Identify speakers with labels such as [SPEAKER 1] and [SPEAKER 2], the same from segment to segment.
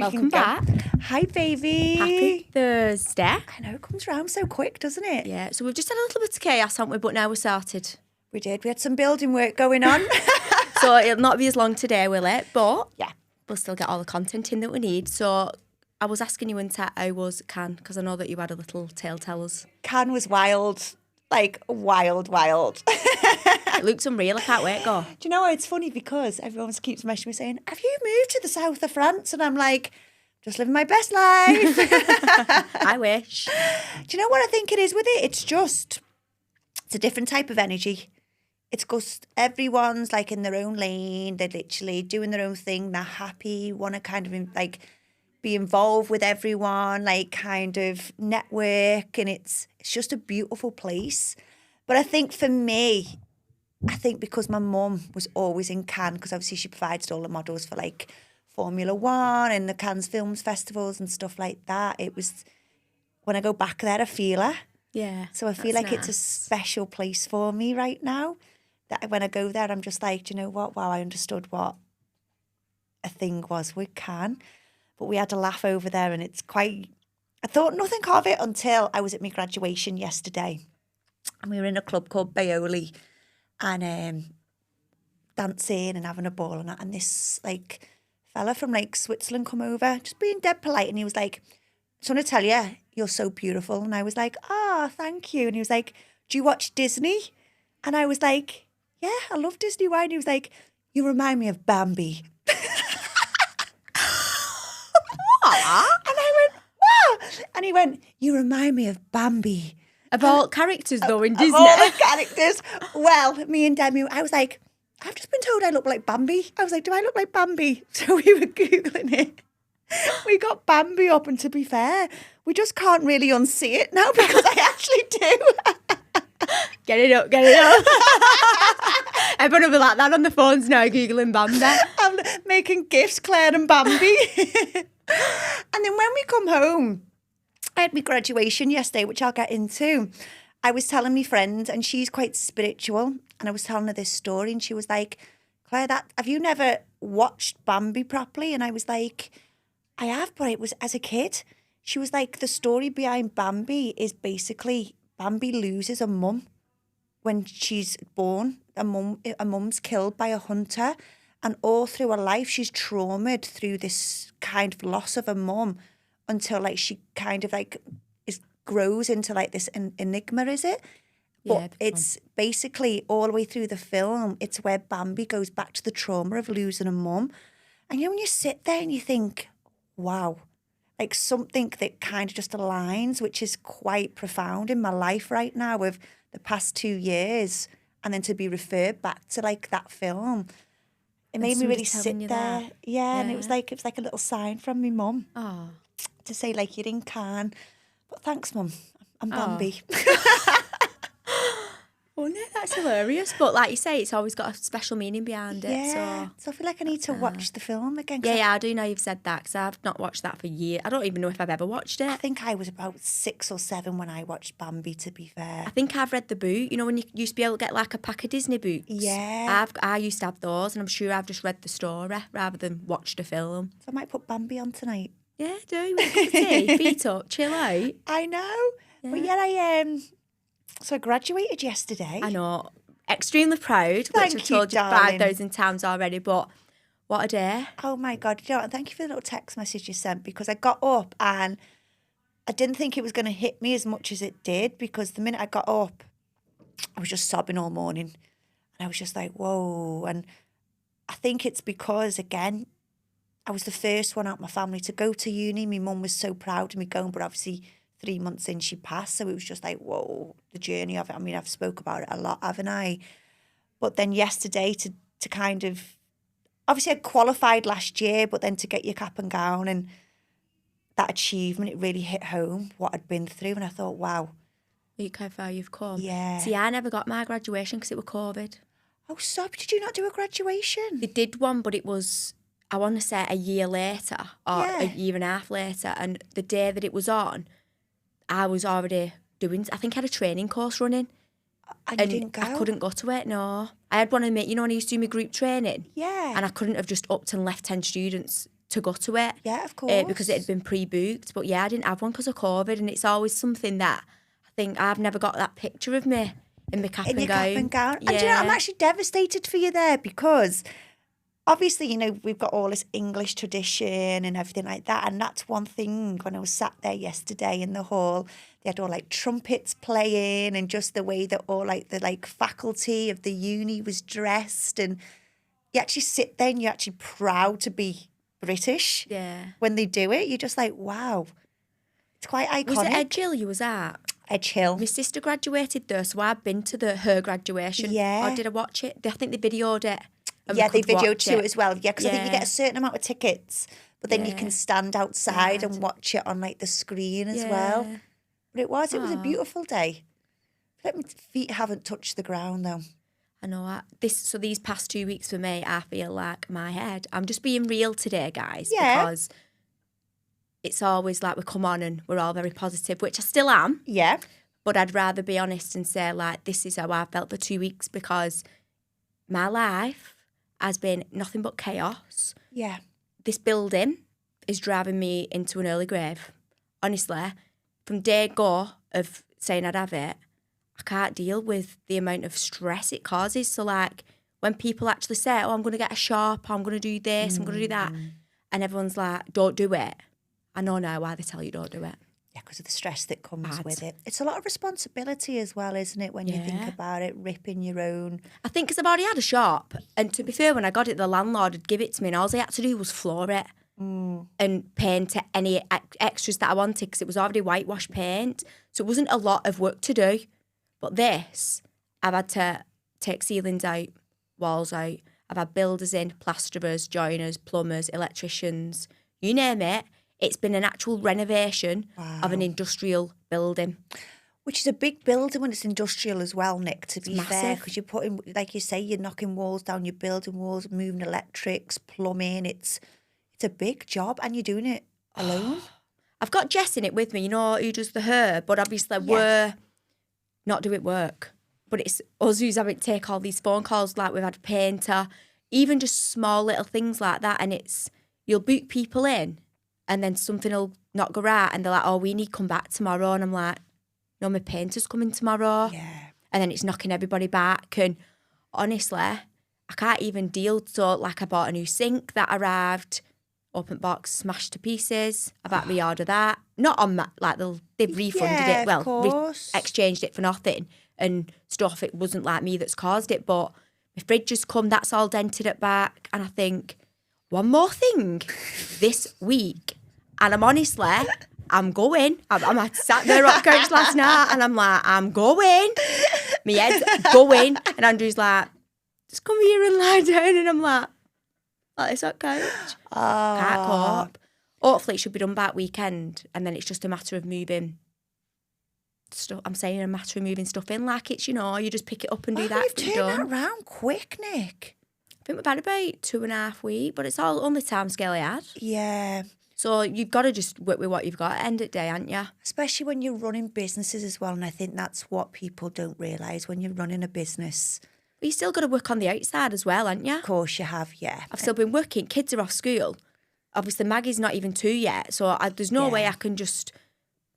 [SPEAKER 1] Welcome back.
[SPEAKER 2] Hi, baby.
[SPEAKER 1] Happy Thursday.
[SPEAKER 2] I know, it comes round so quick, doesn't it?
[SPEAKER 1] Yeah, so we've just had a little bit of chaos, haven't we? But now we're sorted.
[SPEAKER 2] We did. We had some building work going on.
[SPEAKER 1] So it'll not be as long today, will it? But
[SPEAKER 2] yeah,
[SPEAKER 1] we'll still get all the content in that we need. So I was asking you in chat how was Can, because I know that you had a little tale tell us.
[SPEAKER 2] Can was wild. Like, wild.
[SPEAKER 1] It looks unreal. I can't wait, go.
[SPEAKER 2] Do you know what? It's funny because everyone keeps messaging me saying, have you moved to the south of France? And I'm like, just living my best life.
[SPEAKER 1] I wish.
[SPEAKER 2] Do you know what I think it is with it? It's a different type of energy. It's just everyone's like in their own lane. They're literally doing their own thing. They're happy, want to kind of like be involved with everyone, like kind of network. And it's just a beautiful place. But I think for me, because my mum was always in Cannes, because obviously she provides all the models for like Formula One and the Cannes Films Festivals and stuff like that. It was, when I go back there, I feel her.
[SPEAKER 1] Yeah.
[SPEAKER 2] So I feel like it's a special place for me right now. That when I go there, I'm just like, do you know what? Wow, I understood what a thing was with Cannes. But we had a laugh over there and it's quite, I thought nothing of it until I was at my graduation yesterday. And we were in a club called Baoli and dancing and having a ball and that. And this like fella from like Switzerland come over, just being dead polite. And he was like, I just want to tell you, you're so beautiful. And I was like, thank you. And he was like, do you watch Disney? And I was like, yeah, I love Disney. Why? And he was like, you remind me of Bambi. And I went, what? And he went, you remind me of Bambi.
[SPEAKER 1] Of all characters, though, in Disney.
[SPEAKER 2] Of all the characters. Well, me and Demi, I was like, I've just been told I look like Bambi. I was like, do I look like Bambi? So we were Googling it. We got Bambi up, and to be fair, we just can't really unsee it now because I actually do.
[SPEAKER 1] Get it up. Everyone will be like that on the phones now, Googling Bambi.
[SPEAKER 2] I'm making gifts, Claire and Bambi. And then when we come home, I had my graduation yesterday, which I'll get into. I was telling my friend, and she's quite spiritual, and I was telling her this story, and she was like, Claire, have you never watched Bambi properly? And I was like, I have, but it was as a kid. She was like, the story behind Bambi is basically Bambi loses a mum when she's born. A mum's killed by a hunter, and all through her life, she's traumatized through this kind of loss of a mum until like she kind of like grows into like this enigma, is it? But it's basically all the way through the film, it's where Bambi goes back to the trauma of losing a mum. And you know, when you sit there and you think, wow, like something that kind of just aligns, which is quite profound in my life right now with the past 2 years, and then to be referred back to like that film. It made me really sit there. Yeah, and it was like a little sign from my mum.
[SPEAKER 1] Oh.
[SPEAKER 2] To say like you're in Cannes. But thanks, Mum. I'm Bambi.
[SPEAKER 1] Oh no, that's hilarious. But like you say, it's always got a special meaning behind it.
[SPEAKER 2] Yeah. So I feel like I need to watch the film again.
[SPEAKER 1] Yeah, I do know you've said that because I've not watched that for years. I don't even know if I've ever watched it.
[SPEAKER 2] I think I was about 6 or 7 when I watched Bambi, to be fair.
[SPEAKER 1] I think I've read the book. You know when you used to be able to get like a pack of Disney books?
[SPEAKER 2] Yeah.
[SPEAKER 1] I used to have those, and I'm sure I've just read the story rather than watched a film.
[SPEAKER 2] So I might put Bambi on tonight.
[SPEAKER 1] Yeah, do. With a cup of tea, feet up, chill out.
[SPEAKER 2] I know. Yeah. But yeah, so I graduated yesterday.
[SPEAKER 1] I know. Extremely proud,
[SPEAKER 2] Thank
[SPEAKER 1] which I've told you
[SPEAKER 2] darling.
[SPEAKER 1] 5,000 times already, but what a day.
[SPEAKER 2] Oh my God. You know what? Thank you for the little text message you sent, because I got up and I didn't think it was going to hit me as much as it did, because the minute I got up, I was just sobbing all morning. And I was just like, whoa. And I think it's because, again, I was the first one out of my family to go to uni. My mum was so proud of me going, but obviously 3 months in she passed. So it was just like, whoa, the journey of it. I mean, I've spoke about it a lot, haven't I? But then yesterday to kind of, obviously I qualified last year, but then to get your cap and gown and that achievement, it really hit home what I'd been through. And I thought, wow.
[SPEAKER 1] Look how far you've come.
[SPEAKER 2] Yeah.
[SPEAKER 1] See, I never got my graduation because it was COVID.
[SPEAKER 2] Oh, stop. Did you not do a graduation?
[SPEAKER 1] They did one, but it was, I want to say, a year later or a year and a half later. And the day that it was on, I was already doing, I think I had a training course running.
[SPEAKER 2] And you didn't go?
[SPEAKER 1] I couldn't go to it, no. I had one of my, you know when I used to do my group training?
[SPEAKER 2] Yeah.
[SPEAKER 1] And I couldn't have just upped and left 10 students to go to it.
[SPEAKER 2] Yeah, of course.
[SPEAKER 1] Because it had been pre-booked. But yeah, I didn't have one because of COVID, and it's always something that I think I've never got that picture of me in my cap and gown.
[SPEAKER 2] Cap and gown.
[SPEAKER 1] Yeah.
[SPEAKER 2] And you know, I'm actually devastated for you there because obviously, you know, we've got all this English tradition and everything like that. And that's one thing when I was sat there yesterday in the hall, they had all like trumpets playing and just the way that all like the like faculty of the uni was dressed. And you actually sit there and you're actually proud to be British.
[SPEAKER 1] Yeah.
[SPEAKER 2] When they do it, you're just like, wow. It's quite iconic.
[SPEAKER 1] Was it Edge Hill you was at?
[SPEAKER 2] Edge Hill.
[SPEAKER 1] My sister graduated there, so I've been to her graduation.
[SPEAKER 2] Yeah.
[SPEAKER 1] Or did I watch it? I think they videoed it.
[SPEAKER 2] Yeah, they videoed too as well. Yeah, because I think you get a certain amount of tickets, but then you can stand outside and watch it on like the screen as well. But it was a beautiful day. My feet haven't touched the ground though.
[SPEAKER 1] I know. These past 2 weeks for me, I feel like my head. I'm just being real today, guys.
[SPEAKER 2] Yeah.
[SPEAKER 1] Because it's always like we come on and we're all very positive, which I still am.
[SPEAKER 2] Yeah.
[SPEAKER 1] But I'd rather be honest and say like this is how I felt for 2 weeks because my life has been nothing but chaos.
[SPEAKER 2] Yeah.
[SPEAKER 1] This building is driving me into an early grave. Honestly, from day go of saying I'd have it, I can't deal with the amount of stress it causes. So like when people actually say, oh, I'm going to get a shop, I'm going to do this, I'm going to do that. And everyone's like, don't do it. I know now why they tell you don't do it.
[SPEAKER 2] Yeah, because of the stress that comes with it. It's a lot of responsibility as well, isn't it, when you think about it, ripping your own.
[SPEAKER 1] I think because I've already had a shop. And to be fair, when I got it, the landlord would give it to me and all I had to do was floor it and paint any extras that I wanted because it was already whitewash paint. So it wasn't a lot of work to do. But this, I've had to take ceilings out, walls out. I've had builders in, plasterers, joiners, plumbers, electricians, you name it. It's been an actual renovation of an industrial building.
[SPEAKER 2] Which is a big building when it's industrial as well, Nick, to be fair.
[SPEAKER 1] Massive.
[SPEAKER 2] Because you're putting, like you say, you're knocking walls down, you're building walls, moving electrics, plumbing. It's a big job and you're doing it alone.
[SPEAKER 1] I've got Jess in it with me, you know, who does the hair, but obviously we're not doing work. But it's us who's having to take all these phone calls, like we've had a painter, even just small little things like that. And you'll book people in and then something will not go right and they're like, oh, we need to come back tomorrow. And I'm like, no, my painter's coming tomorrow.
[SPEAKER 2] Yeah.
[SPEAKER 1] And then it's knocking everybody back. And honestly, I can't even deal. So like I bought a new sink that arrived, open box, smashed to pieces. I've had to reorder that. Not on that, like they've refunded it. Well, exchanged it for nothing and stuff. It wasn't like me that's caused it, but my fridge has come, that's all dented at back. And I think, one more thing this week. And I'm honestly, I'm going. I sat there on the couch last night and I'm like, I'm going. My head's going. And Andrew's like, just come here and lie down. And I'm like this on couch. Can't cope. Hopefully it should be done by weekend. And then it's just a matter of moving stuff. I'm saying a matter of moving stuff in like it's, you know, you just pick it up and do that.
[SPEAKER 2] You've turned that around quick, Nick.
[SPEAKER 1] I think we've had about 2.5 weeks, but it's all only time scale I had.
[SPEAKER 2] Yeah.
[SPEAKER 1] So you've got to just work with what you've got at the end of the day, haven't you?
[SPEAKER 2] Especially when you're running businesses as well. And I think that's what people don't realise when you're running a business.
[SPEAKER 1] But you still got to work on the outside as well, haven't you?
[SPEAKER 2] Of course you have, yeah.
[SPEAKER 1] I've still been working. Kids are off school. Obviously, Maggie's not even 2 yet. So there's no way I can just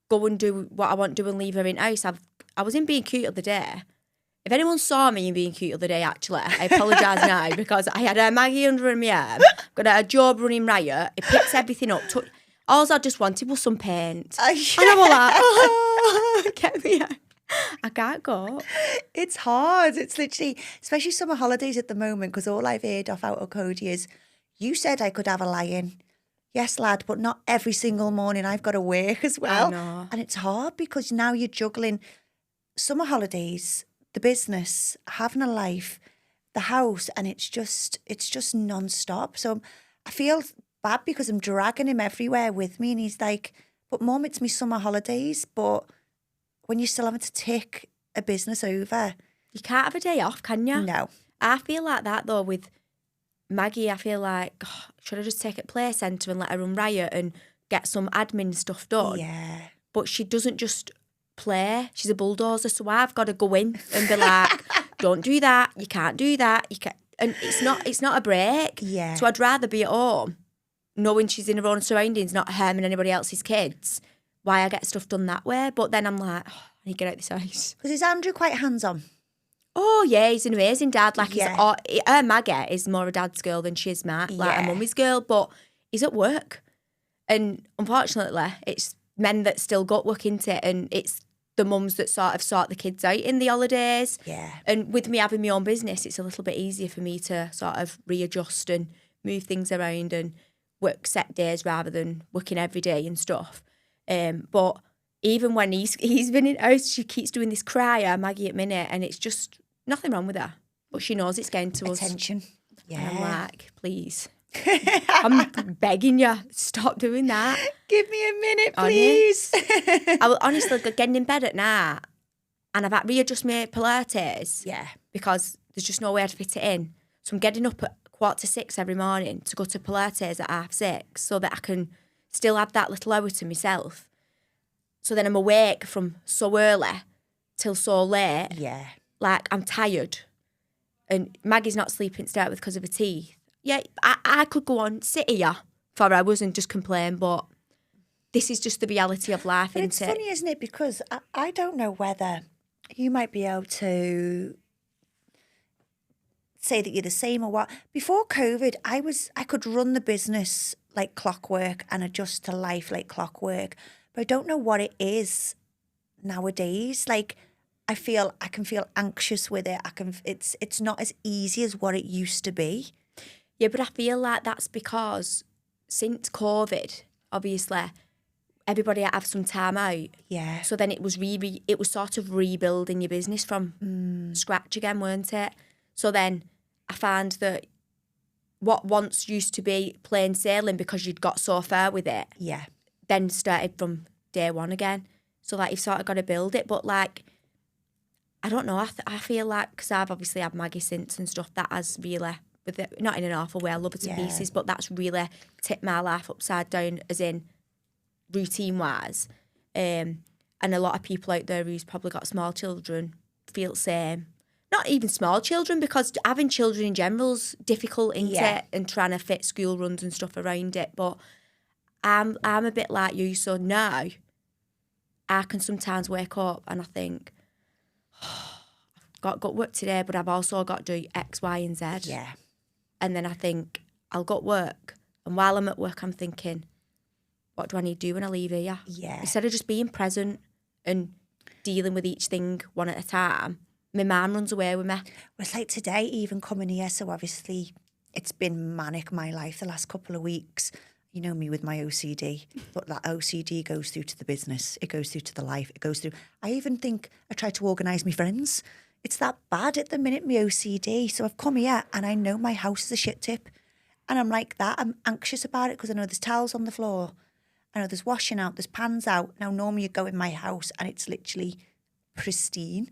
[SPEAKER 1] go and do what I want to do and leave her in house. I was in Being Cute the other day. If anyone saw me in Being Cute the other day, actually, I apologise now because I had Maggie under my arm, got a Job running riot. It picks everything up. All I just wanted was some paint. And I was like, oh, get me out. I can't go.
[SPEAKER 2] It's hard. It's literally, especially summer holidays at the moment, because all I've heard off out of Cody is, you said I could have a lie-in. Yes, lad, but not every single morning. I've got to work as well.
[SPEAKER 1] I know.
[SPEAKER 2] And it's hard because now you're juggling summer holidays, the business, having a life, the house, and it's just non-stop. So I feel bad because I'm dragging him everywhere with me and he's like, but Mum, it's me summer holidays. But when you're still having to take a business over.
[SPEAKER 1] You can't have a day off, can you?
[SPEAKER 2] No.
[SPEAKER 1] I feel like that though with Maggie. I feel like, should I just take it play centre and let her run riot and get some admin stuff done?
[SPEAKER 2] Yeah.
[SPEAKER 1] But she doesn't just play. She's a bulldozer, so I've got to go in and be like, don't do that. You can't do that. You can't. And it's not a break.
[SPEAKER 2] Yeah.
[SPEAKER 1] So I'd rather be at home knowing she's in her own surroundings, not harming anybody else's kids, why I get stuff done that way. But then I'm like, I need to get out this house.
[SPEAKER 2] Because is Andrew quite hands-on?
[SPEAKER 1] Oh, yeah, he's an amazing dad. Like,
[SPEAKER 2] Yeah.
[SPEAKER 1] her Maggie is more a dad's girl than she is Matt, like a mummy's girl, but he's at work. And unfortunately, it's men that still got work into it, and it's the mums that sort of sort the kids out in the holidays.
[SPEAKER 2] Yeah.
[SPEAKER 1] And with me having my own business, it's a little bit easier for me to sort of readjust and move things around and work set days rather than working every day and stuff. But even when he's been in house, she keeps doing this cry, Maggie at minute, and it's just nothing wrong with her. But she knows it's getting to us.
[SPEAKER 2] Attention. Yeah.
[SPEAKER 1] And I'm like, please. I'm begging you, stop doing that.
[SPEAKER 2] Give me a minute, please.
[SPEAKER 1] I will honestly getting in bed at night and I've had to readjust my Pilates.
[SPEAKER 2] Yeah.
[SPEAKER 1] Because there's just no way to fit it in. So I'm getting up at 5:45 every morning to go to Pilates at 6:30 so that I can still have that little hour to myself. So then I'm awake from so early till so late.
[SPEAKER 2] Yeah.
[SPEAKER 1] Like, I'm tired. And Maggie's not sleeping to start with because of her teeth. Yeah, I could go on, sit here for hours and just complain, but this is just the reality of life,
[SPEAKER 2] But
[SPEAKER 1] isn't
[SPEAKER 2] it's
[SPEAKER 1] it?
[SPEAKER 2] funny, isn't it? Because I don't know whether you might be able to say that you're the same or what. Before COVID, I could run the business like clockwork and adjust to life like clockwork. But I don't know what it is nowadays. Like, I can feel anxious with it. It's not as easy as what it used to be.
[SPEAKER 1] Yeah, but I feel like that's because since COVID, obviously, everybody had to have some time out.
[SPEAKER 2] Yeah.
[SPEAKER 1] So then it was sort of rebuilding your business from scratch again, weren't it? So then I found that what once used to be plain sailing because you'd got so far with it,
[SPEAKER 2] Yeah.
[SPEAKER 1] then started from day one again. So like you've sort of got to build it, but like, I don't know. I feel like, because I've obviously had Maggie since and stuff, that has really, with it, not in an awful way, I love her to pieces, but that's really tipped my life upside down, as in routine-wise. And a lot of people out there who's probably got small children feel the same. Not even small children, because having children in general's difficult, isn't it? And trying to fit school runs and stuff around it. But I'm a bit like you, so now I can sometimes wake up and I think, I've got work today, but I've also got to do X, Y, and Z.
[SPEAKER 2] Yeah.
[SPEAKER 1] And then I think, I'll go to work. And while I'm at work, I'm thinking, what do I need to do when I leave here?
[SPEAKER 2] Yeah.
[SPEAKER 1] Instead of just being present and dealing with each thing one at a time, my mum runs away with me.
[SPEAKER 2] Well, it's like today, even coming here, so obviously it's been manic, my life, the last couple of weeks. You know me with my OCD, but that OCD goes through to the business, it goes through to the life, it goes through. I even think I try to organise my friends. It's that bad at the minute, my OCD. So I've come here and I know my house is a shit tip. And I'm like that. I'm anxious about it because I know there's towels on the floor. I know there's washing out, there's pans out. Now, normally you go in my house and it's literally pristine.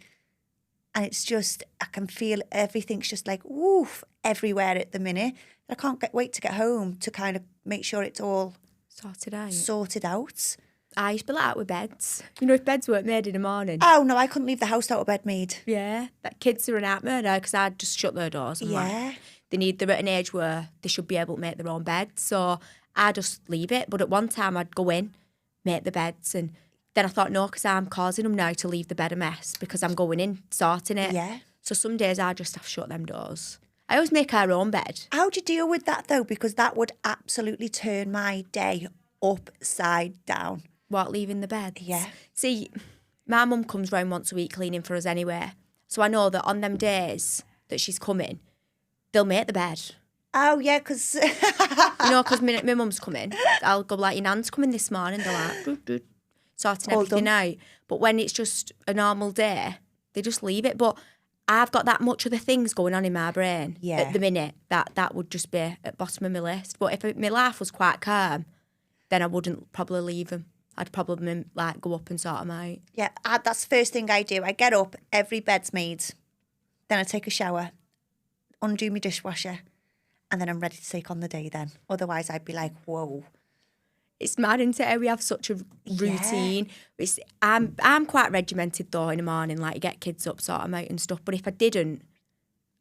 [SPEAKER 2] And it's just, I can feel everything's just like, woof, everywhere at the minute. I can't wait to get home to kind of make sure it's all sorted out.
[SPEAKER 1] I used to be like that with beds. You know, if beds weren't made in the morning.
[SPEAKER 2] Oh, no, I couldn't leave the house without a bed made.
[SPEAKER 1] Yeah, that kids are an nightmare now because I'd just shut their doors. And like, they're at an age where they should be able to make their own beds. So I just leave it. But at one time I'd go in, make the beds, and then I thought, no, because I'm causing them now to leave the bed a mess because I'm going in, sorting it.
[SPEAKER 2] Yeah.
[SPEAKER 1] So some days I just have to shut them doors. I always make our own bed.
[SPEAKER 2] How do you deal with that, though? Because that would absolutely turn my day upside down.
[SPEAKER 1] What, leaving the bed?
[SPEAKER 2] Yeah.
[SPEAKER 1] See, my mum comes round once a week cleaning for us anyway. So I know that on them days that she's coming, they'll make the bed.
[SPEAKER 2] Oh, yeah, because...
[SPEAKER 1] You know, because my mum's coming. I'll go like, your nan's coming this morning. They're like, doot, doot, sorting everything out. But when it's just a normal day, they just leave it. But I've got that much other things going on in my brain at the minute that would just be at the bottom of my list. But if my life was quite calm, then I wouldn't probably leave them. I'd probably like go up and sort them out.
[SPEAKER 2] Yeah, that's the first thing I do. I get up, every bed's made. Then I take a shower, undo my dishwasher, and then I'm ready to take on the day then. Otherwise, I'd be like, whoa.
[SPEAKER 1] It's mad, isn't it, how we have such a routine. I'm quite regimented, though, in the morning. Like, you get kids up, sort them out and stuff. But if I didn't,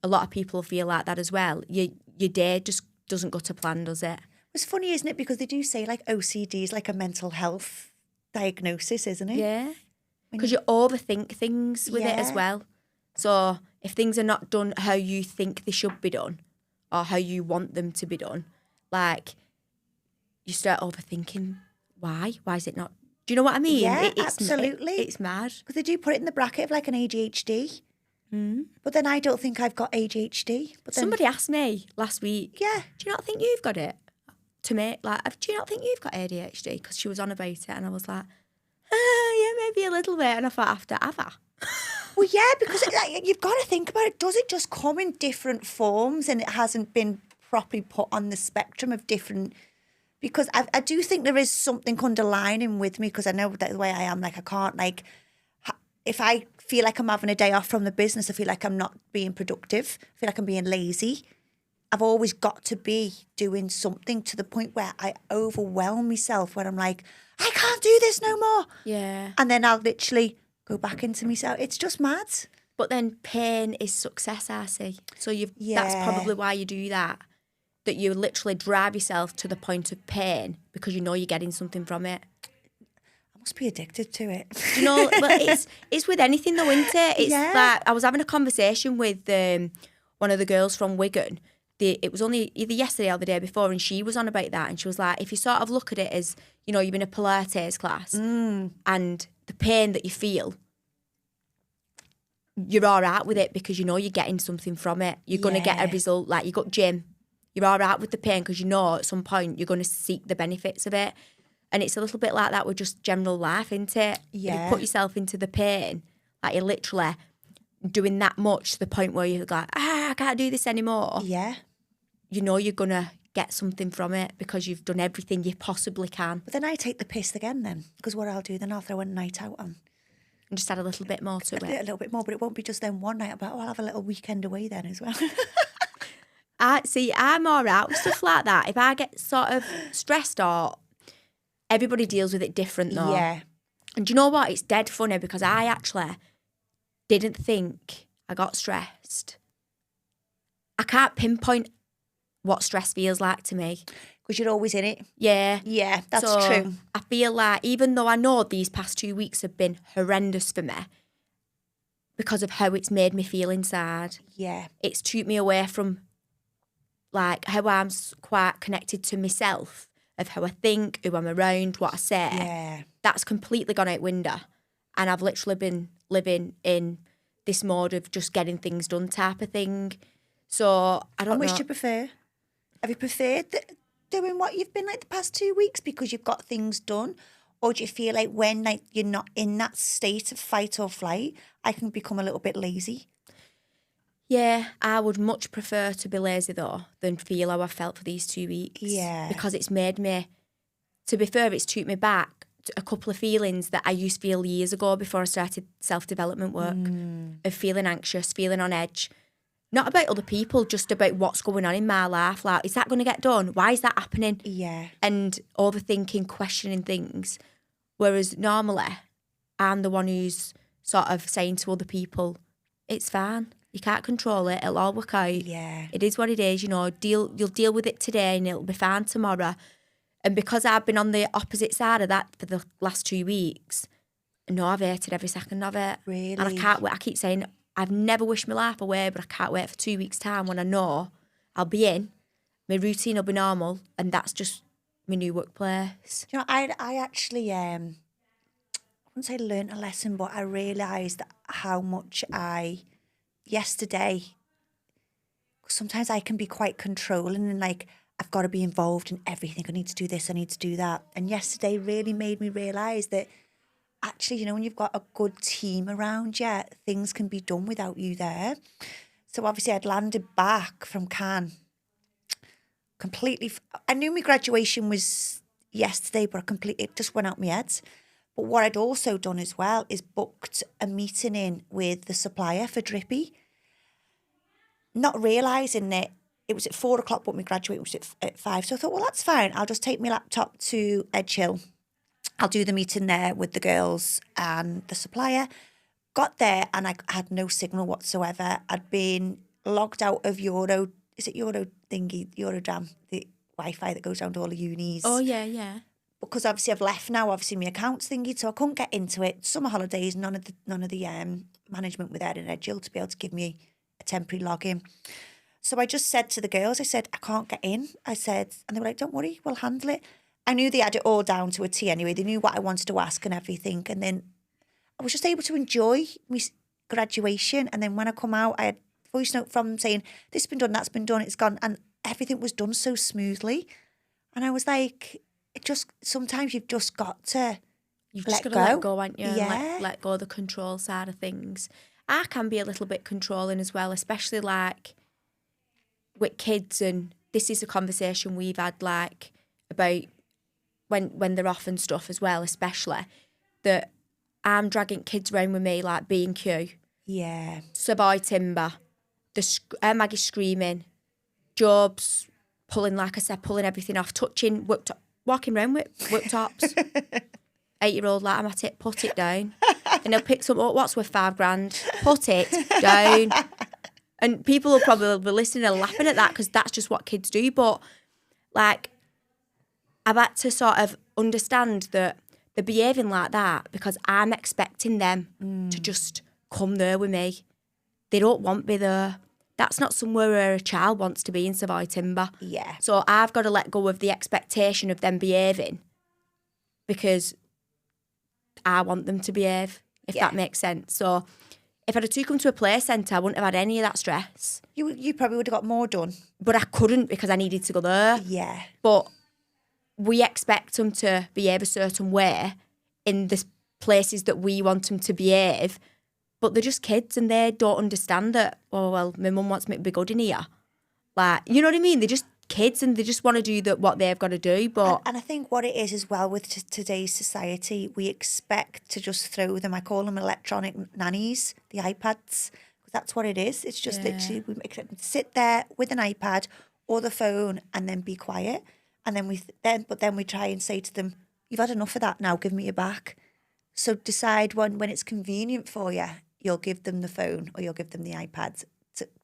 [SPEAKER 1] a lot of people feel like that as well. Your day just doesn't go to plan, does it?
[SPEAKER 2] It's funny, isn't it? Because they do say like OCD is like a mental health diagnosis, isn't it?
[SPEAKER 1] Yeah. Because you overthink things with it as
[SPEAKER 2] Yeah.
[SPEAKER 1] well. So if things are not done how you think they should be done or how you want them to be done, like you start overthinking why? Why is it not? Do you know what I mean?
[SPEAKER 2] Yeah,
[SPEAKER 1] It's
[SPEAKER 2] absolutely.
[SPEAKER 1] It's mad.
[SPEAKER 2] Because they do put it in the bracket of like an ADHD. But then I don't think I've got ADHD. But then,
[SPEAKER 1] Somebody asked me last week,
[SPEAKER 2] yeah,
[SPEAKER 1] do you not think you've got it? To me, like, do you not think you've got ADHD? Because she was on about it and I was like, yeah, maybe a little bit. And I thought, after ever.
[SPEAKER 2] well, yeah, because like, you've got to think about it. Does it just come in different forms and it hasn't been properly put on the spectrum of different? Because I do think there is something underlining with me, because I know that the way I am, like I can't like, if I feel like I'm having a day off from the business, I feel like I'm not being productive. I feel like I'm being lazy. I've always got to be doing something, to the point where I overwhelm myself when I'm like, I can't do this no more.
[SPEAKER 1] Yeah.
[SPEAKER 2] And then I'll literally go back into myself. It's just mad.
[SPEAKER 1] But then pain is success, I see. So that's
[SPEAKER 2] Yeah.
[SPEAKER 1] probably why you do that. That you literally drive yourself to the point of pain because you know you're getting something from it.
[SPEAKER 2] I must be addicted to it.
[SPEAKER 1] Do you know, well, it's with anything though, isn't it? It's
[SPEAKER 2] Yeah.
[SPEAKER 1] like, I was having a conversation with one of the girls from Wigan. It was only either yesterday or the day before, and she was on about that, and she was like, if you sort of look at it as, you know, you're in a Pilates class and the pain that you feel, you're all right with it because you know you're getting something from it. You're going to get a
[SPEAKER 2] Yeah.
[SPEAKER 1] result. Like you got gym, you're all right with the pain because you know at some point you're going to seek the benefits of it. And it's a little bit like that with just general life, isn't it? If
[SPEAKER 2] Yeah.
[SPEAKER 1] you put yourself into the pain, like you're literally doing that much to the point where you're like, I can't do this anymore.
[SPEAKER 2] Yeah.
[SPEAKER 1] You know you're going to get something from it because you've done everything you possibly can
[SPEAKER 2] But then I take the piss again then, because what I'll do then, I'll throw a night out on.
[SPEAKER 1] and just add a little bit more to
[SPEAKER 2] A
[SPEAKER 1] it.
[SPEAKER 2] little bit more, but it won't be just then one night. I'll have a little weekend away then as well.
[SPEAKER 1] I'm all right with stuff like that. If I get sort of stressed, or everybody deals with it different though.
[SPEAKER 2] Yeah.
[SPEAKER 1] And do you know what? It's dead funny because I actually didn't think I got stressed. I can't pinpoint what stress feels like to me.
[SPEAKER 2] Because you're always in it.
[SPEAKER 1] Yeah.
[SPEAKER 2] Yeah, that's
[SPEAKER 1] So
[SPEAKER 2] true.
[SPEAKER 1] I feel like even though I know these past 2 weeks have been horrendous for me because of how it's made me feel inside,
[SPEAKER 2] Yeah.
[SPEAKER 1] it's took me away from like how I'm quite connected to myself, of how I think, who I'm around, what I say.
[SPEAKER 2] Yeah.
[SPEAKER 1] That's completely gone out window. And I've literally been living in this mode of just getting things done type of thing. So I don't
[SPEAKER 2] And
[SPEAKER 1] know.
[SPEAKER 2] which do you prefer? Have you preferred doing what you've been like the past 2 weeks because you've got things done? Or do you feel like when like you're not in that state of fight or flight, I can become a little bit lazy?
[SPEAKER 1] Yeah, I would much prefer to be lazy though than feel how I felt for these 2 weeks.
[SPEAKER 2] Yeah.
[SPEAKER 1] Because it's made me, to be fair, it's took me back to a couple of feelings that I used to feel years ago before I started self-development work, of feeling anxious, feeling on edge. Not about other people, just about what's going on in my life. Like, is that going to get done? Why is that happening?
[SPEAKER 2] Yeah.
[SPEAKER 1] And overthinking, questioning things. Whereas normally, I'm the one who's sort of saying to other people, it's fine. You can't control it. It'll all work out.
[SPEAKER 2] Yeah.
[SPEAKER 1] It is what it is. You know, you'll deal with it today and it'll be fine tomorrow. And because I've been on the opposite side of that for the last 2 weeks, no, I've hated every second of it.
[SPEAKER 2] Really?
[SPEAKER 1] And I can't wait. I keep saying, I've never wished my life away, but I can't wait for 2 weeks' time when I know I'll be in, my routine will be normal, and that's just my new workplace.
[SPEAKER 2] You know, I actually, I wouldn't say learnt a lesson, but I realised how much yesterday, sometimes I can be quite controlling and like, I've got to be involved in everything. I need to do this, I need to do that. And yesterday really made me realise that actually, you know, when you've got a good team around you, things can be done without you there. So obviously I'd landed back from Cannes completely. I knew my graduation was yesterday, but it just went out my head. But what I'd also done as well is booked a meeting in with the supplier for Drippy, not realising that it was at 4:00, but my graduation was at 5. So I thought, well, that's fine. I'll just take my laptop to Edge Hill. I'll do the meeting there with the girls and the supplier. Got there and I had no signal whatsoever. I'd been logged out of Eurodam, Wi-Fi that goes around all the unis.
[SPEAKER 1] Oh, yeah.
[SPEAKER 2] Because obviously I've left now, obviously my account's thingy, so I couldn't get into it. Summer holidays, none of the management were there in Edghill to be able to give me a temporary login. So I just said to the girls, I said, I can't get in. I said, and they were like, don't worry, we'll handle it. I knew they had it all down to a T anyway. They knew what I wanted to ask and everything. And then I was just able to enjoy my graduation. And then when I come out, I had a voice note from them saying, this has been done, that's been done, it's gone. And everything was done so smoothly. And I was like, sometimes you've just got to
[SPEAKER 1] let go, aren't you?
[SPEAKER 2] Yeah.
[SPEAKER 1] And let go of the control side of things. I can be a little bit controlling as well, especially like with kids. And this is a conversation we've had like about when they're off and stuff as well, especially that I'm dragging kids around with me like B&Q.
[SPEAKER 2] Yeah.
[SPEAKER 1] Savoy Timber. Maggie's screaming. Job's pulling, like I said, pulling everything off, touching, walking around with worktops. 8-year-old like, I'm at it, put it down. And he'll pick something up, what's worth £5,000? Put it down. And people will probably be listening and laughing at that because that's just what kids do. But like, I've had to sort of understand that they're behaving like that because I'm expecting them to just come there with me. They don't want me there. That's not somewhere where a child wants to be in Savoy Timber.
[SPEAKER 2] Yeah.
[SPEAKER 1] So I've got to let go of the expectation of them behaving because I want them to behave, if that makes sense. So if I'd have took them to a play centre, I wouldn't have had any of that stress.
[SPEAKER 2] You probably would have got more done.
[SPEAKER 1] But I couldn't because I needed to go there.
[SPEAKER 2] Yeah.
[SPEAKER 1] But we expect them to behave a certain way in the places that we want them to behave. But they're just kids and they don't understand that, oh, well, my mum wants me to be good in here. Like, you know what I mean? They're just kids and they just want to do what they've got to do. But
[SPEAKER 2] and I think what it is as well with today's society, we expect to just throw them, I call them electronic nannies, the iPads. That's what it is. It's just literally, we expect them to sit there with an iPad or the phone and then be quiet. And then we try and say to them, you've had enough of that now, give me your back. So decide when it's convenient for you, you'll give them the phone or you'll give them the iPad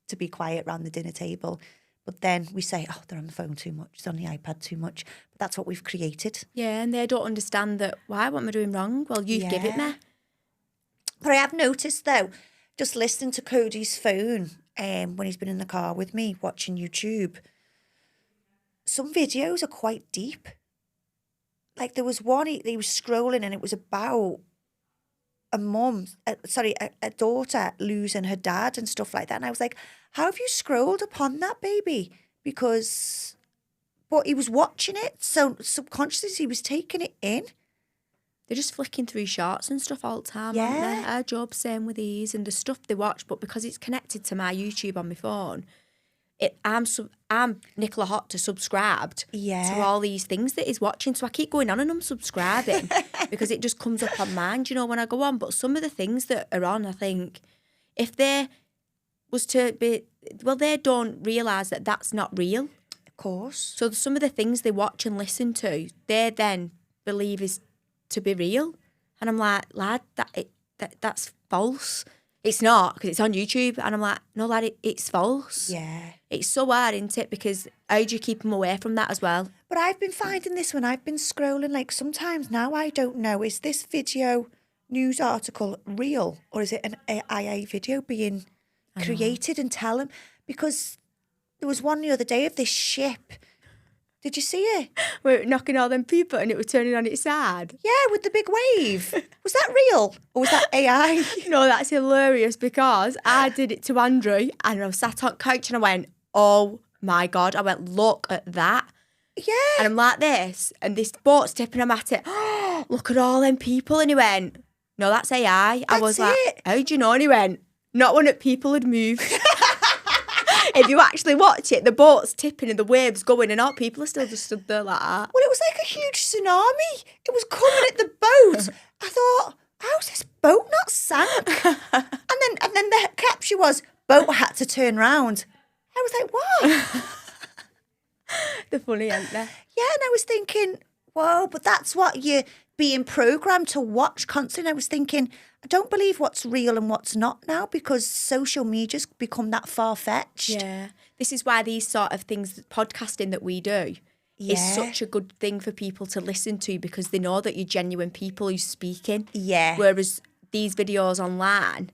[SPEAKER 2] to be quiet around the dinner table. But then we say, oh, they're on the phone too much, they're on the iPad too much. But that's what we've created.
[SPEAKER 1] Yeah, and they don't understand that, why, what am I doing wrong? Well, you've given it me.
[SPEAKER 2] But I have noticed, though, just listening to Cody's phone when he's been in the car with me watching YouTube, some videos are quite deep. Like there was one, he was scrolling and it was about a daughter losing her dad and stuff like that. And I was like, how have you scrolled upon that, baby? But he was watching it, so subconsciously he was taking it in.
[SPEAKER 1] They're just flicking through shorts and stuff all the time,
[SPEAKER 2] Yeah.
[SPEAKER 1] aren't they? Our job's same with these and the stuff they watch, but because it's connected to my YouTube on my phone, I'm Nicola Hot to subscribed to all these things that he's watching. So I keep going on and unsubscribing because it just comes up on mine, you know, when I go on. But some of the things that are on, I think, if they was to be, well, they don't realise that that's not real.
[SPEAKER 2] Of course.
[SPEAKER 1] So some of the things they watch and listen to, they then believe is to be real. And I'm like, lad, that's false. It's not, because it's on YouTube. And I'm like, no, lad, it's false.
[SPEAKER 2] Yeah.
[SPEAKER 1] It's so hard, isn't it? Because how do you keep them away from that as well?
[SPEAKER 2] But I've been finding this when I've been scrolling, like sometimes now I don't know, is this video news article real or is it an AI video being created and tell them? Because there was one the other day of this ship. Did you see it?
[SPEAKER 1] Where it knocking all them people and it was turning on its side.
[SPEAKER 2] Yeah, with the big wave. Was that real or was that AI?
[SPEAKER 1] No, that's hilarious because I did it to Andrew and I was sat on couch and I went, oh my God. I went, look at that.
[SPEAKER 2] Yeah.
[SPEAKER 1] And I'm like this and this boat's tipping, I'm at it. Oh, look at all them people. And he went, no, that's AI. I was like, how do you know? And he went, not when people had moved. If you actually watch it, the boat's tipping and the waves going and all people are still just stood there like that.
[SPEAKER 2] Well, it was like a huge tsunami. It was coming at the boat. I thought, how's this boat not sank? and then the caption was, boat had to turn round. I was like, what?
[SPEAKER 1] They're funny, aren't they?
[SPEAKER 2] Yeah, and I was thinking, whoa, but that's what you're being programmed to watch constantly. I was thinking, I don't believe what's real and what's not now because social media's become that far-fetched.
[SPEAKER 1] Yeah. This is why these sort of things, podcasting that we do, is
[SPEAKER 2] Yeah.
[SPEAKER 1] such a good thing for people to listen to because they know that you're genuine people who's speaking.
[SPEAKER 2] Yeah.
[SPEAKER 1] Whereas these videos online,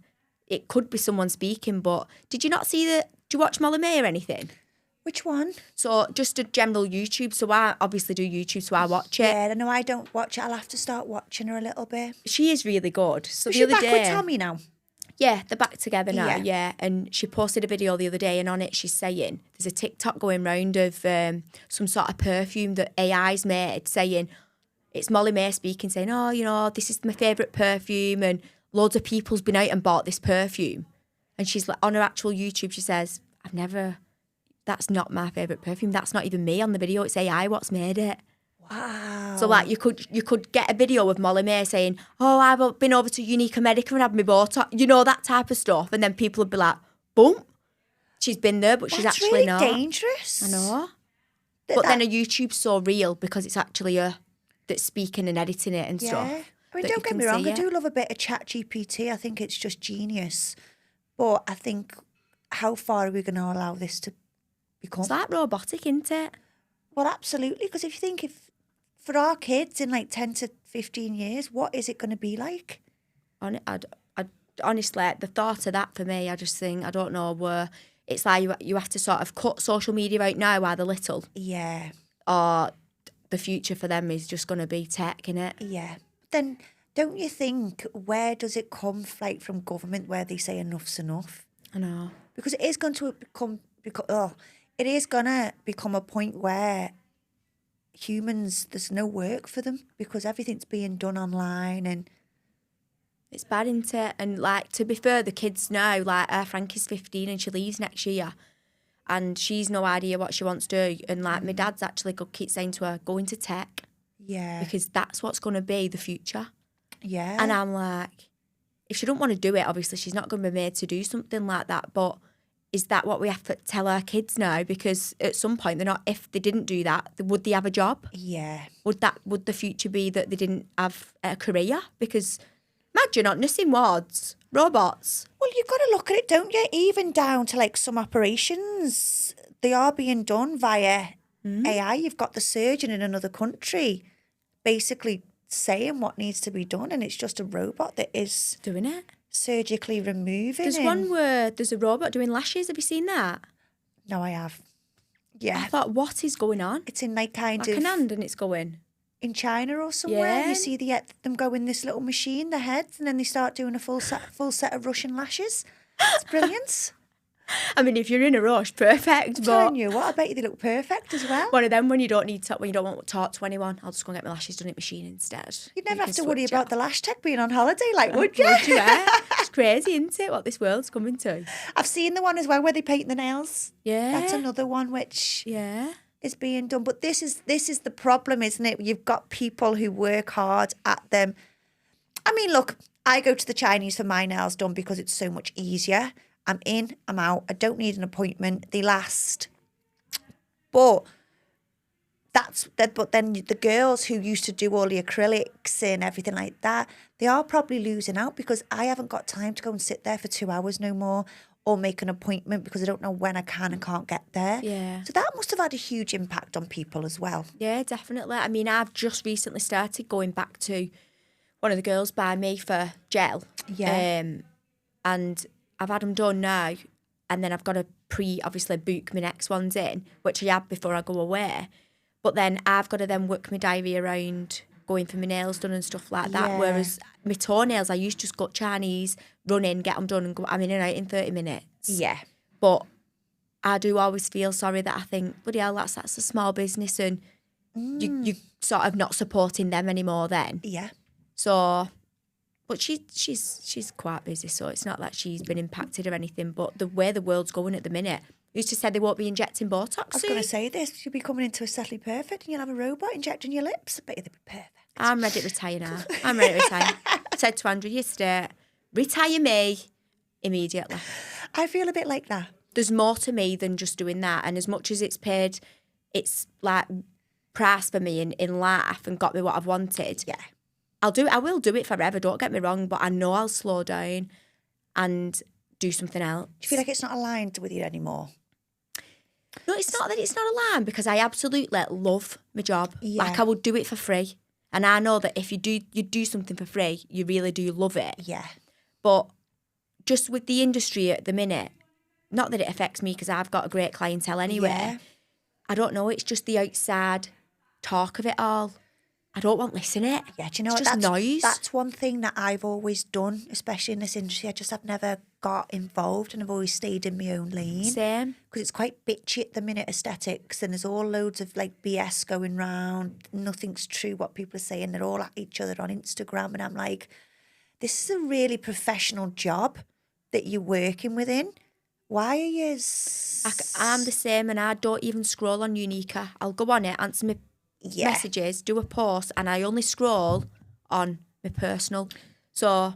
[SPEAKER 1] it could be someone speaking, but did you not see do you watch Molly-Mae or anything?
[SPEAKER 2] Which one?
[SPEAKER 1] So just a general YouTube. So I obviously do YouTube, so I watch it.
[SPEAKER 2] Yeah, no, I don't watch it. I'll have to start watching her a little bit.
[SPEAKER 1] She is really good. So
[SPEAKER 2] Is
[SPEAKER 1] the
[SPEAKER 2] she
[SPEAKER 1] other
[SPEAKER 2] back
[SPEAKER 1] day,
[SPEAKER 2] with Tommy now?
[SPEAKER 1] yeah, they're back together now,
[SPEAKER 2] Yeah.
[SPEAKER 1] yeah. And she posted a video the other day, and on it she's saying there's a TikTok going round of some sort of perfume that AI's made, saying it's Molly-Mae speaking, saying, oh, you know, this is my favourite perfume, and loads of people's been out and bought this perfume. And she's like, on her actual YouTube, she says, that's not my favourite perfume. That's not even me on the video. It's AI what's made it.
[SPEAKER 2] Wow.
[SPEAKER 1] So like you could get a video of Molly-Mae saying, oh, I've been over to Unique America and had my Botox, you know, that type of stuff. And then people would be like, boom, she's been there, but she's
[SPEAKER 2] That's
[SPEAKER 1] actually
[SPEAKER 2] really
[SPEAKER 1] not.
[SPEAKER 2] dangerous.
[SPEAKER 1] I know. But then a YouTube's so real because it's actually her that's speaking and editing it and stuff.
[SPEAKER 2] Yeah. I mean,
[SPEAKER 1] that
[SPEAKER 2] don't
[SPEAKER 1] you
[SPEAKER 2] get
[SPEAKER 1] can
[SPEAKER 2] me wrong.
[SPEAKER 1] see
[SPEAKER 2] I
[SPEAKER 1] it.
[SPEAKER 2] do love a bit of chat GPT. I think it's just genius. But I think, how far are we going to allow this to become?
[SPEAKER 1] It's like robotic, isn't it?
[SPEAKER 2] Well, absolutely. Because if you think for our kids in like 10 to 15 years, what is it going to be like?
[SPEAKER 1] Honestly, the thought of that for me, I just think, I don't know where, it's like you have to sort of cut social media out now while they're little,
[SPEAKER 2] Yeah.
[SPEAKER 1] or the future for them is just going to be tech, innit?
[SPEAKER 2] Yeah. Then don't you think, where does it come from government where they say enough's enough?
[SPEAKER 1] I know.
[SPEAKER 2] Because it is going to it is going to become a point where humans, there's no work for them because everything's being done online and
[SPEAKER 1] It's bad, isn't it? And like, to be fair, the kids now, like Frankie's 15 and she leaves next year and she's no idea what she wants to do. And like my dad's actually keeps saying to her, go into tech
[SPEAKER 2] yeah.
[SPEAKER 1] because that's what's going to be the future.
[SPEAKER 2] Yeah.
[SPEAKER 1] And I'm like, if she don't want to do it, obviously she's not going to be made to do something like that. But is that what we have to tell our kids now? Because at some point they're not. If they didn't do that, would they have a job?
[SPEAKER 2] Yeah.
[SPEAKER 1] Would the future be that they didn't have a career? Because imagine on nursing wards, robots.
[SPEAKER 2] Well, you've got to look at it, don't you? Even down to like some operations, they are being done via AI. You've got the surgeon in another country basically saying what needs to be done, and it's just a robot that is
[SPEAKER 1] Doing it.
[SPEAKER 2] surgically removing
[SPEAKER 1] There's
[SPEAKER 2] him.
[SPEAKER 1] one where there's a robot doing lashes. Have you seen that?
[SPEAKER 2] No, I have.
[SPEAKER 1] I
[SPEAKER 2] Yeah.
[SPEAKER 1] thought, what is going on?
[SPEAKER 2] It's in like kind
[SPEAKER 1] Like
[SPEAKER 2] of
[SPEAKER 1] an hand and it's going.
[SPEAKER 2] in China or somewhere.
[SPEAKER 1] Yeah.
[SPEAKER 2] You see them go in this little machine, their heads, and then they start doing a full set of Russian lashes. It's brilliant.
[SPEAKER 1] I mean, if you're in a rush, perfect.
[SPEAKER 2] I'm
[SPEAKER 1] But
[SPEAKER 2] telling you what, I bet you they look perfect as well.
[SPEAKER 1] one of them when you don't want to talk to anyone, I'll just go and get my lashes done at machine instead.
[SPEAKER 2] You'd never
[SPEAKER 1] You
[SPEAKER 2] have
[SPEAKER 1] can
[SPEAKER 2] to worry
[SPEAKER 1] switch
[SPEAKER 2] about
[SPEAKER 1] it.
[SPEAKER 2] the lash tech being on holiday, like, would you?
[SPEAKER 1] Would you? It's crazy, isn't it? What this world's coming to.
[SPEAKER 2] I've seen the one as well where they paint the nails.
[SPEAKER 1] Yeah.
[SPEAKER 2] That's another one which
[SPEAKER 1] Yeah.
[SPEAKER 2] is being done. But this is the problem, isn't it? You've got people who work hard at them. I mean, look, I go to the Chinese for my nails done because it's so much easier. I'm in, I'm out. I don't need an appointment. They last. But then the girls who used to do all the acrylics and everything like that, they are probably losing out because I haven't got time to go and sit there for 2 hours no more or make an appointment because I don't know when I can and can't get there.
[SPEAKER 1] Yeah.
[SPEAKER 2] So that must have had a huge impact on people as well.
[SPEAKER 1] Yeah, definitely. I mean, I've just recently started going back to one of the girls by me for gel.
[SPEAKER 2] Yeah.
[SPEAKER 1] And I've had them done now. And then I've got to obviously book my next ones in, which I had before I go away. But then I've got to then work my diary around going for my nails done and stuff like that.
[SPEAKER 2] Yeah.
[SPEAKER 1] Whereas my toenails, I used to just go Chinese, run in, get them done and go, I'm in and out in 30 minutes.
[SPEAKER 2] Yeah.
[SPEAKER 1] But I do always feel sorry that I think, bloody hell, that's a small business and you sort of not supporting them anymore then.
[SPEAKER 2] Yeah.
[SPEAKER 1] So, but she's quite busy, so it's not like she's been impacted or anything. But the way the world's going at the minute, used to say they won't be injecting Botox
[SPEAKER 2] I was going to say this. You'll be coming into Aesthetically Perfect and you'll have a robot injecting your lips. I bet you they'd be perfect.
[SPEAKER 1] I'm ready to retire now. I'm ready to retire. I said to Andrew yesterday, retire me immediately.
[SPEAKER 2] I feel a bit like that.
[SPEAKER 1] There's more to me than just doing that. And as much as it's paid, it's like price for me in life and got me what I've wanted.
[SPEAKER 2] Yeah.
[SPEAKER 1] I will do it forever, don't get me wrong, but I know I'll slow down and do something else.
[SPEAKER 2] Do you feel like it's not aligned with you anymore?
[SPEAKER 1] No, it's not that it's not a lie, because I absolutely love my job.
[SPEAKER 2] Yeah.
[SPEAKER 1] Like, I would do it for free. And I know that if you do something for free, you really do love it.
[SPEAKER 2] Yeah.
[SPEAKER 1] But just with the industry at the minute, not that it affects me because I've got a great clientele anyway.
[SPEAKER 2] Yeah.
[SPEAKER 1] I don't know. It's just the outside talk of it all. I don't want to listen it.
[SPEAKER 2] Yeah, do you know
[SPEAKER 1] it's
[SPEAKER 2] what?
[SPEAKER 1] Just noise.
[SPEAKER 2] That's one thing that I've always done, especially in this industry. I've never got involved and I've always stayed in my own lane.
[SPEAKER 1] Same.
[SPEAKER 2] Because it's quite bitchy at the minute, aesthetics, and there's all loads of like BS going round. Nothing's true what people are saying. They're all at each other on Instagram, and I'm like, this is a really professional job that you're working within. Why are you...
[SPEAKER 1] I'm the same, and I don't even scroll on Unica. I'll go on it, answer my messages, do a post, and I only scroll on my personal. So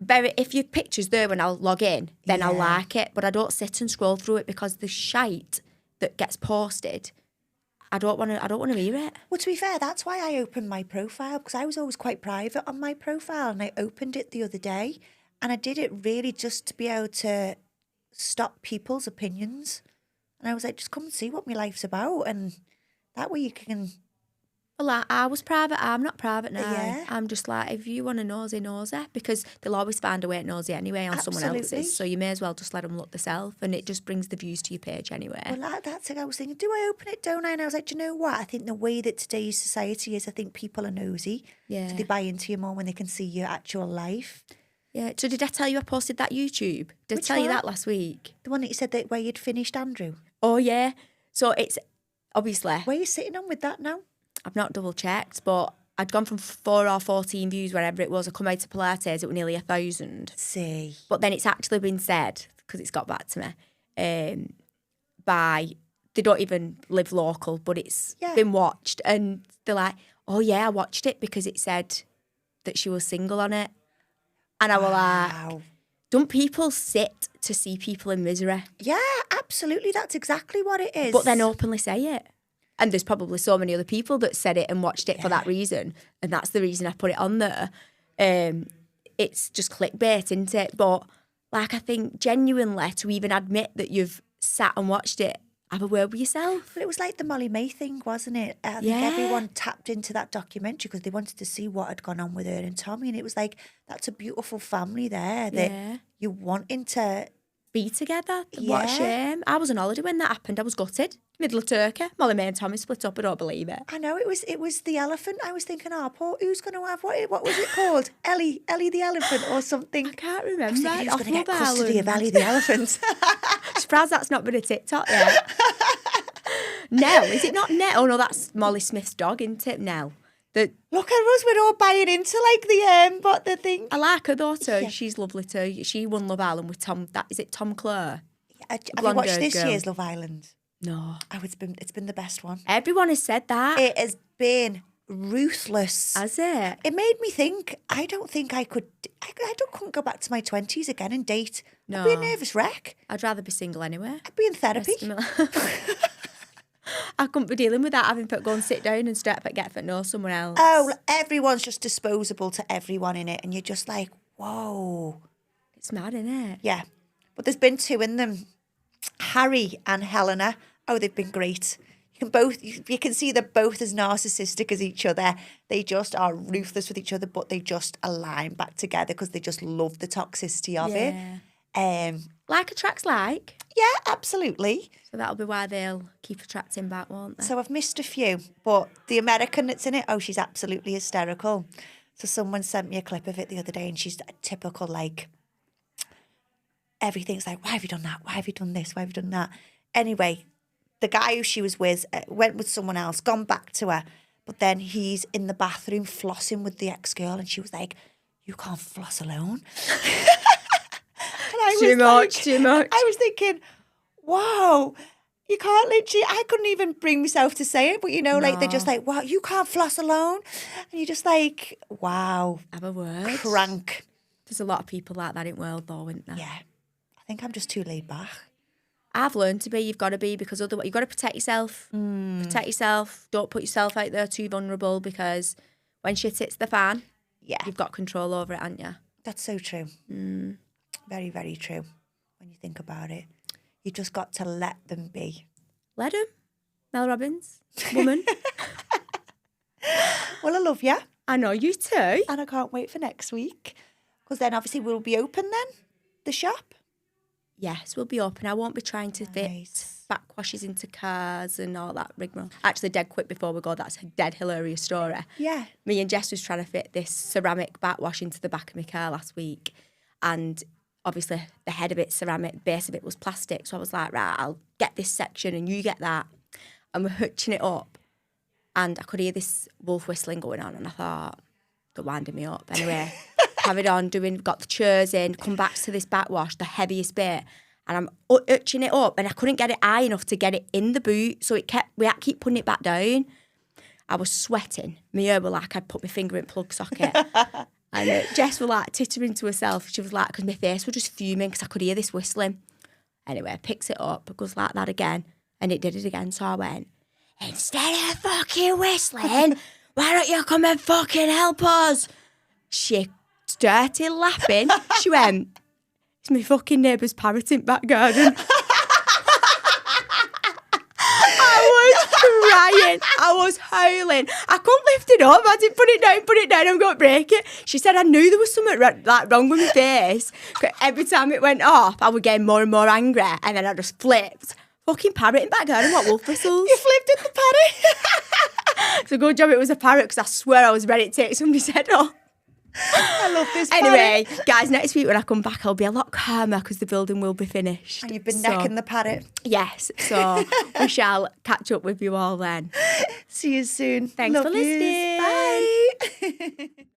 [SPEAKER 1] if your picture's there when I'll log in, then I'll like it, but I don't sit and scroll through it because the shite that gets posted, I don't want to hear it.
[SPEAKER 2] Well, to be fair, that's why I opened my profile, because I was always quite private on my profile, and I opened it the other day, and I did it really just to be able to stop people's opinions. And I was like, just come and see what my life's about, and that way you can...
[SPEAKER 1] Well, I was private. I'm not private now.
[SPEAKER 2] Yeah.
[SPEAKER 1] I'm just like, if you want to nosy, because they'll always find a way to nosy anyway on someone else's. So you may as well just let them look themselves, and it just brings the views to your page anyway.
[SPEAKER 2] Well, that's it. I was thinking, do I open it, don't I? And I was like, do you know what? I think the way that today's society is, I think people are nosy.
[SPEAKER 1] Yeah.
[SPEAKER 2] So they buy into you more when they can see your actual life.
[SPEAKER 1] Yeah. So did I tell you I posted that YouTube? Did I tell you that last week?
[SPEAKER 2] The one that you said that where you'd finished Andrew?
[SPEAKER 1] Oh, yeah. So it's obviously...
[SPEAKER 2] Where are you sitting on with that now?
[SPEAKER 1] I've not double checked, but I'd gone from 4 or 14 views, wherever it was. I come out to Pilates, it was nearly 1,000.
[SPEAKER 2] See.
[SPEAKER 1] But then it's actually been said, because it's got back to me, by, they don't even live local, but it's been watched. And they're like, oh yeah, I watched it because it said that she was single on it. And I was like, don't people sit to see people in misery?
[SPEAKER 2] Yeah, absolutely. That's exactly what it is.
[SPEAKER 1] But then openly say it. And there's probably so many other people that said it and watched it for that reason. And that's the reason I put it on there. It's just clickbait, isn't it? But, like, I think genuinely to even admit that you've sat and watched it, have a word with yourself.
[SPEAKER 2] But it was like the Molly-Mae thing, wasn't it? I think everyone tapped into that documentary because they wanted to see what had gone on with her and Tommy. And it was like, that's a beautiful family there that you're wanting to...
[SPEAKER 1] be together. What a shame. I was on holiday when that happened. I was gutted. Middle of Turkey. Molly-Mae and Tommy split up. I don't believe it.
[SPEAKER 2] I know, it was the elephant. I was thinking, poor, who's going to have, what was it called? Ellie the elephant or something.
[SPEAKER 1] I can't remember.
[SPEAKER 2] I was thinking, who's going to get custody of Ellie the elephant?
[SPEAKER 1] Surprised that's not been a TikTok yet. Nell, is it not Nell? Oh no, that's Molly Smith's dog, isn't it, Nell?
[SPEAKER 2] Look at us, we're all buying into like the thing.
[SPEAKER 1] I like her though too. Yeah. She's lovely too. She won Love Island with Tom. Is it Tom Clare?
[SPEAKER 2] Have you watched this year's Love Island?
[SPEAKER 1] No.
[SPEAKER 2] Oh, it's been the best one.
[SPEAKER 1] Everyone has said that.
[SPEAKER 2] It has been ruthless.
[SPEAKER 1] Has it?
[SPEAKER 2] It made me think. I don't think I could. Couldn't go back to my 20s again and date.
[SPEAKER 1] No.
[SPEAKER 2] I'd be a nervous wreck.
[SPEAKER 1] I'd rather be single anyway.
[SPEAKER 2] I'd be in therapy.
[SPEAKER 1] I couldn't be dealing with that, having to go and sit down and straight up get to know someone else.
[SPEAKER 2] Oh, everyone's just disposable to everyone in it, and you're just like, whoa.
[SPEAKER 1] It's mad, isn't it?
[SPEAKER 2] Yeah. But there's been two in them. Harry and Helena. Oh, they've been great. You can see they're both as narcissistic as each other. They just are ruthless with each other, but they just align back together because they just love the toxicity of it.
[SPEAKER 1] Like attracts like.
[SPEAKER 2] Yeah, absolutely.
[SPEAKER 1] So that'll be why they'll keep attracting back, won't they?
[SPEAKER 2] So I've missed a few, but the American that's in it, oh, she's absolutely hysterical. So someone sent me a clip of it the other day, and she's a typical, like, everything's like, why have you done that? Why have you done this? Why have you done that? Anyway, the guy who she was with went with someone else, gone back to her, but then he's in the bathroom flossing with the ex-girl, and she was like, you can't floss alone.
[SPEAKER 1] Too much.
[SPEAKER 2] I was thinking, wow, you can't literally, I couldn't even bring myself to say it, but like they're just like, wow, you can't floss alone. And you're just like, wow.
[SPEAKER 1] Have a word.
[SPEAKER 2] Crank.
[SPEAKER 1] There's a lot of people like that in the world though, isn't there?
[SPEAKER 2] Yeah. I think I'm just too laid back.
[SPEAKER 1] I've learned to be, you've got to be, because otherwise you've got to protect yourself. Protect yourself. Don't put yourself out there too vulnerable, because when shit hits the fan, you've got control over it, haven't you?
[SPEAKER 2] That's so true. Very, very true when you think about it. You just got to let them be.
[SPEAKER 1] Let him. Mel Robbins, woman.
[SPEAKER 2] Well, I love you.
[SPEAKER 1] I know, you too.
[SPEAKER 2] And I can't wait for next week. Because then obviously we'll be open then, the shop.
[SPEAKER 1] Yes, we'll be open. I won't be trying to fit backwashes into cars and all that rigmarole. Actually, dead quick before we go, that's a dead hilarious story.
[SPEAKER 2] Yeah.
[SPEAKER 1] Me and Jess was trying to fit this ceramic backwash into the back of my car last week. And obviously the head of it's ceramic, base of it was plastic. So I was like, right, I'll get this section and you get that. And we're hooching it up. And I could hear this wolf whistling going on. And I thought, they're winding me up. Anyway, carried on got the chairs in, come back to this backwash, the heaviest bit. And I'm hooching it up. And I couldn't get it high enough to get it in the boot. So we had to keep putting it back down. I was sweating. My hair were like I'd put my finger in plug socket. And Jess was like tittering to herself. She was like, because my face was just fuming because I could hear this whistling. Anyway, picks it up, goes like that again. And it did it again. So I went, instead of fucking whistling, why don't you come and fucking help us? She started laughing. She went, it's my fucking neighbour's parrot in back garden. I was crying. I was howling. I couldn't lift it up. I didn't put it down. I'm going to break it. She said I knew there was something wrong with my face. Every time it went off, I would get more and more angry. And then I just flipped. Fucking parrot in back garden. What wolf whistles?
[SPEAKER 2] You flipped at the parrot.
[SPEAKER 1] It's a good job it was a parrot because I swear I was ready to take somebody's head off.
[SPEAKER 2] I love this
[SPEAKER 1] Anyway,
[SPEAKER 2] parrot.
[SPEAKER 1] guys, next week when I come back, I'll be a lot calmer because the building will be finished.
[SPEAKER 2] And you've been necking the parrot.
[SPEAKER 1] Yes, so we shall catch up with you all then.
[SPEAKER 2] See you soon.
[SPEAKER 1] Thanks
[SPEAKER 2] Love
[SPEAKER 1] for
[SPEAKER 2] yous.
[SPEAKER 1] listening.
[SPEAKER 2] Bye.